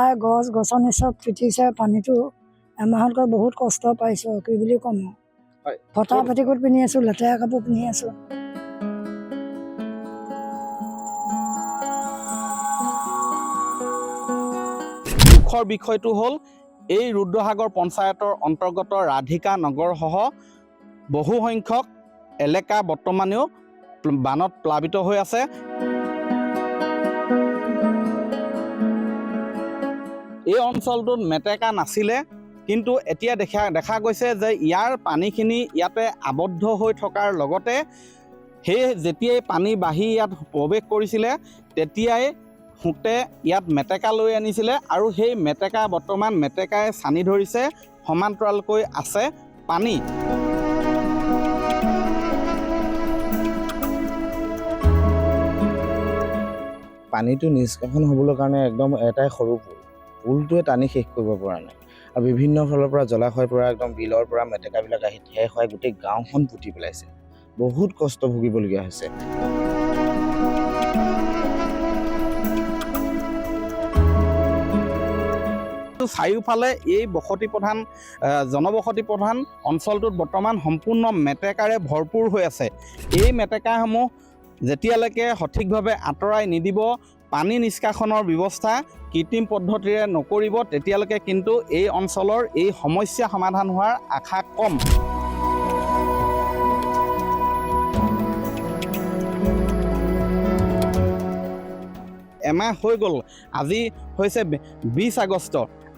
প্ৰায় গছ গছনি চব তিতিছে। পানীটো এমাহতকৈ বহুত কষ্ট পাইছোঁ, কি বুলি ক'ম। ফটা পেটিকোট পিন্ধি আছোঁ, লেতেৰা কাপোৰ পিন্ধি আছোঁ। দুখৰ বিষয়টো হ'ল এই ৰুদ্ৰসাগৰ পঞ্চায়তৰ অন্তৰ্গত ৰাধিকা নগৰসহ বহু সংখ্যক এলেকা বৰ্তমানেও বানত প্লাবিত হৈ আছে। এই অঞ্চলটোত মেটেকা নাছিলে, কিন্তু এতিয়া দেখা গৈছে যে ইয়াৰ পানীখিনি ইয়াতে আবদ্ধ হৈ থকাৰ লগতে যেতিয়াই পানী বাঢ়ি ইয়াত প্ৰৱেশ কৰিছিলে তেতিয়াই সোঁতে ইয়াত মেটেকা লৈ আনিছিলে, আৰু সেই বৰ্তমান মেটেকাই ছানি ধৰিছে, সমান্তৰালকৈ আছে পানী। পানীটো নিষ্কাশন হ'বলৈ কাৰণে একদম এটাই সৰু পুলটোৱে টানি শেষ কৰিব পৰা নাই, আৰু বিভিন্ন ফালৰ পৰা জলাশয়ৰ পৰা একদম বিলৰ পৰা মেটেকাবিলাক আহি শেষ হৈ গোটেই গাঁওখন পুতি পেলাইছে। বহুত কষ্ট ভুগিবলগীয়া হৈছে। চাৰিওফালে এই জনবসতি প্ৰধান অঞ্চলটোত বৰ্তমান সম্পূৰ্ণ মেটেকাৰে ভৰপূৰ হৈ আছে। এই মেটেকাসমূহ যেতিয়ালৈকে সঠিকভাৱে আঁতৰাই নিদিব, পানী নিষ্কাশনৰ ব্যৱস্থা কৃত্ৰিম পদ্ধতিৰে নকৰিব, তেতিয়ালৈকে কিন্তু এই অঞ্চলৰ এই সমস্যা সমাধান হোৱাৰ আশা কম। এমাহ হৈ গ'ল, আজি হৈছে 20 আগষ্ট।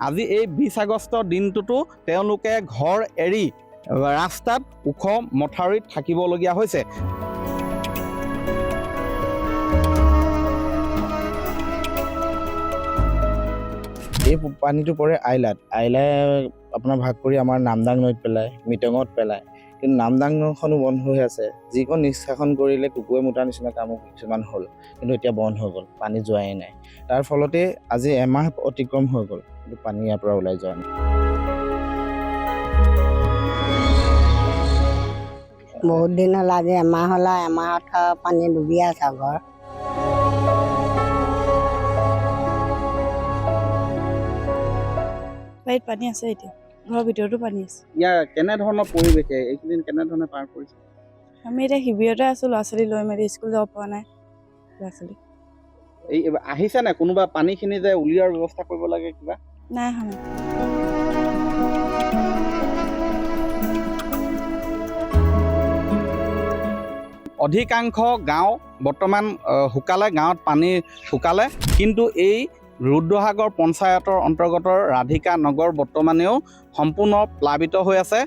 আজি এই 20 আগষ্ট দিনটোতো তেওঁলোকে ঘৰ এৰি ৰাস্তাত ওখ মথাউৰিত থাকিবলগীয়া হৈছে। এই পানীটো পৰে আইলাই আপোনাৰ ভাগ কৰি আমাৰ নামদাং নৈত পেলায়, মিটঙত পেলায়, কিন্তু নামদাং নৈখনো বন্ধ হৈ আছে। যিকণ নিষ্কাশন কৰিলে কুকুৰে মুতাৰ নিচিনা কামো কিছুমান হ'ল, কিন্তু এতিয়া বন্ধ হৈ গ'ল, পানী যোৱাই নাই। তাৰ ফলতে আজি এমাহ অতিক্ৰম হৈ গ'ল, কিন্তু পানী ইয়াৰ পৰা ওলাই যোৱা নাই। বহুত দিন হ'ল, আজি এমাহ হ'ল, এমাহত পানী ডুবি আছে ঘৰ। বাৰীত পানী আছে, এতিয়া ঘৰৰ ভিতৰতো পানী আছে। ইয়াৰ কেনেধৰণৰ পৰিৱেশে এইকেইদিন কেনেধৰণে পাৰ কৰিছে? আমি এতিয়া শিবিৰতে আছোঁ, ল'ৰা ছোৱালী লৈ মেলি স্কুল যাব পৰা নাই ল'ৰা ছোৱালী। এই আহিছে নাই কোনোবা পানীখিনি যে উলিওৱাৰ ব্যৱস্থা কৰিব লাগে কিবা? নাই অহা নাই। অধিকাংশ গাঁও বৰ্তমান শুকালে, গাঁৱত পানী শুকালে, কিন্তু এই ৰুদ্ৰসাগৰ পঞ্চায়তৰ অন্তৰ্গত ৰাধিকা নগৰ বৰ্তমানেও সম্পূৰ্ণ প্লাবিত হৈ আছে।